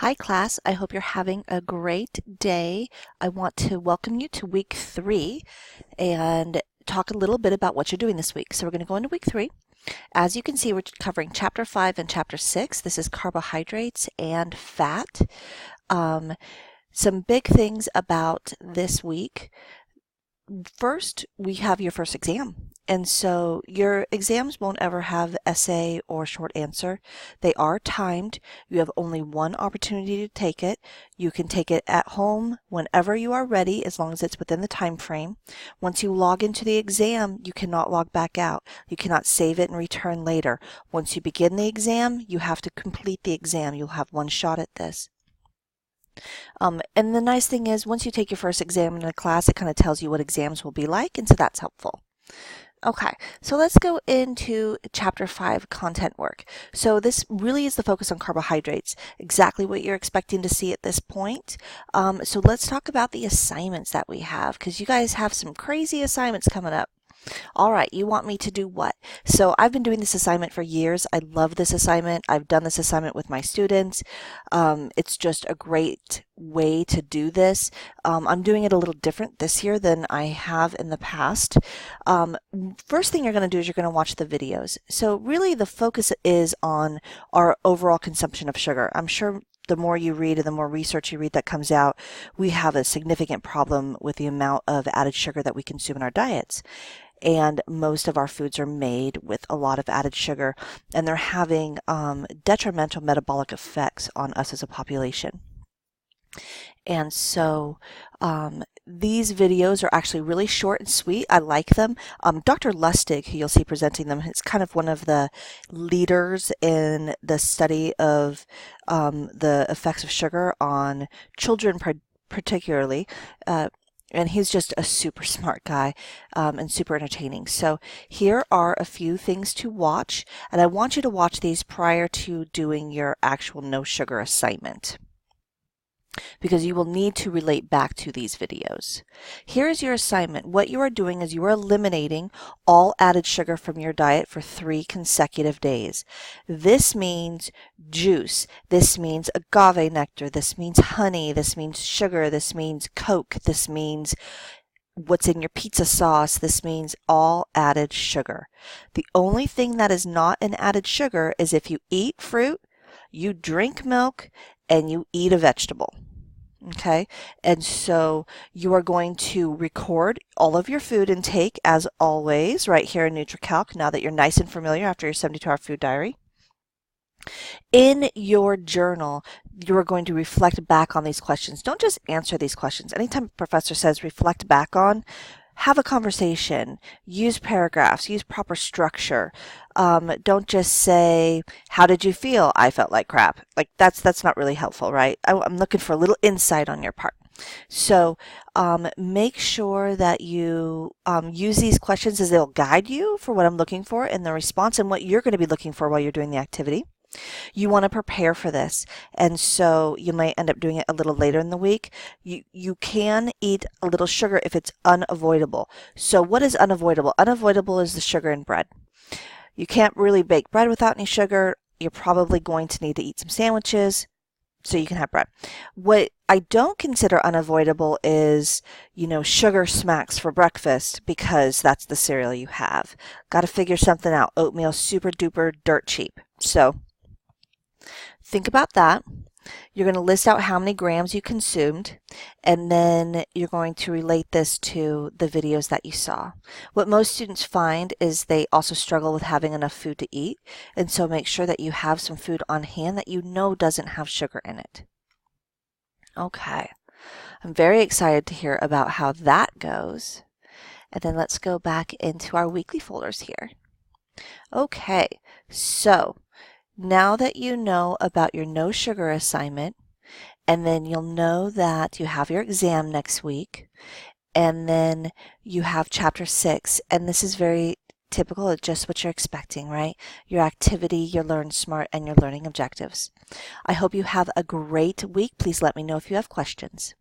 Hi class, I hope you're having a great day. I want to welcome you to week 3 and talk a little bit about what you're doing this week. So we're going to go into week 3. As you can see, we're covering chapter 5 and chapter 6. This is carbohydrates and fat. Some big things about this week. First, we have your first exam. And so your exams won't ever have essay or short answer. They are timed. You have only one opportunity to take it. You can take it at home whenever you are ready, as long as it's within the time frame. Once you log into the exam, you cannot log back out. You cannot save it and return later. Once you begin the exam, you have to complete the exam. You'll have one shot at this. And the nice thing is, once you take your first exam in a class, it kind of tells you what exams will be like, and so that's helpful. Okay, so let's go into chapter 5, content work. So this really is the focus on carbohydrates, exactly what you're expecting to see at this point. So let's talk about the assignments that we have, because you guys have some crazy assignments coming up. All right, you want me to do what? So I've been doing this assignment for years. I love this assignment. I've done this assignment with my students. It's just a great way to do this. I'm doing it a little different this year than I have in the past. First thing you're going to do is you're going to watch the videos. So really the focus is on our overall consumption of sugar. I'm sure the more you read and the more research you read that comes out, we have a significant problem with the amount of added sugar that we consume in our diets. And most of our foods are made with a lot of added sugar, and they're having detrimental metabolic effects on us as a population. And so these videos are actually really short and sweet. I like them. Dr. Lustig, who you'll see presenting them, is kind of one of the leaders in the study of the effects of sugar on children particularly. And he's just a super smart guy and super entertaining. So here are a few things to watch, and I want you to watch these prior to doing your actual no sugar assignment, because you will need to relate back to these videos. Here is your assignment. What you are doing is you are eliminating all added sugar from your diet for 3 consecutive days. This means juice. This means agave nectar. This means honey. This means sugar. This means Coke. This means what's in your pizza sauce. This means all added sugar. The only thing that is not an added sugar is if you eat fruit, you drink milk, and you eat a vegetable. Okay, and so you are going to record all of your food intake as always right here in NutriCalc, now that you're nice and familiar after your 72-hour food diary. In your journal, you are going to reflect back on these questions. Don't just answer these questions. Anytime a professor says reflect back on, have a conversation, use paragraphs, use proper structure. Don't just say, how did you feel? I felt like crap. Like that's not really helpful, right? I'm looking for a little insight on your part. So make sure that you use these questions as they'll guide you for what I'm looking for in the response and what you're going to be looking for while you're doing the activity. You want to prepare for this, and so you might end up doing it a little later in the week. You can eat a little sugar if it's unavoidable. So what is unavoidable? Unavoidable is the sugar in bread. You can't really bake bread without any sugar. You're probably going to need to eat some sandwiches so you can have bread. What I don't consider unavoidable is, sugar smacks for breakfast, because that's the cereal you have. Got to figure something out. Oatmeal, super duper dirt cheap. So think about that. You're going to list out how many grams you consumed, and then you're going to relate this to the videos that you saw. What most students find is they also struggle with having enough food to eat, and so make sure that you have some food on hand that you know doesn't have sugar in it. Okay, I'm very excited to hear about how that goes. And then let's go back into our weekly folders here. Okay, so now that you know about your no sugar assignment, and then you'll know that you have your exam next week, and then you have chapter 6, and this is very typical of just what you're expecting, right? Your activity, your Learn Smart, and your learning objectives. I hope you have a great week. Please let me know if you have questions.